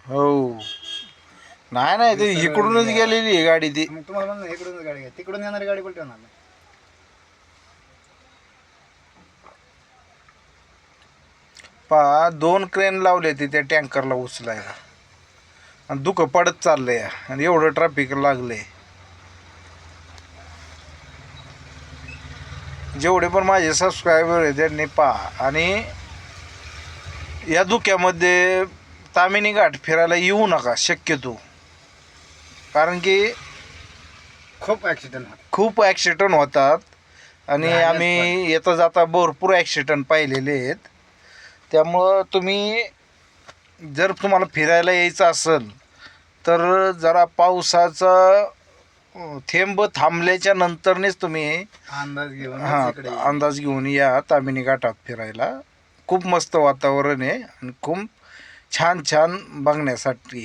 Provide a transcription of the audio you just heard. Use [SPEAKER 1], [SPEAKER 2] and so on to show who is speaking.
[SPEAKER 1] हो. नाही नाही, ते इकडूनच गेलेली आहे गाडी ती.
[SPEAKER 2] मग तुम्हाला म्हणलं इकडूनच गाडी घ्या, तिकडून येणारी गाडी पलटी होणार नाही.
[SPEAKER 1] पा 2 क्रेन लावले ते त्या टँकरला उचलायला आणि दुःख पडत चाललंय आणि एवढं ट्रॅफिक लागलंय. जेवढे पण माझे सबस्क्रायबर आहेत त्यांनी पहा आणि या धुक्यामध्ये तामिनी घाट फिरायला येऊ नका शक्यतो, कारण की
[SPEAKER 2] खूप
[SPEAKER 1] खूप ॲक्सिडेंट होतात आणि आम्ही येता जाता भरपूर ॲक्सिडेंट पाहिलेले आहेत. त्यामुळं तुम्ही जर तुम्हाला फिरायला यायचं असेल तर जरा पावसाचा थेंब थांबल्याच्या नंतरनेच तुम्ही
[SPEAKER 2] अंदाज घेऊन
[SPEAKER 1] अंदाज घेऊन या तामिनी घाटात फिरायला. खूप मस्त वातावरण आहे आणि खूप छान छान बघण्यासाठी.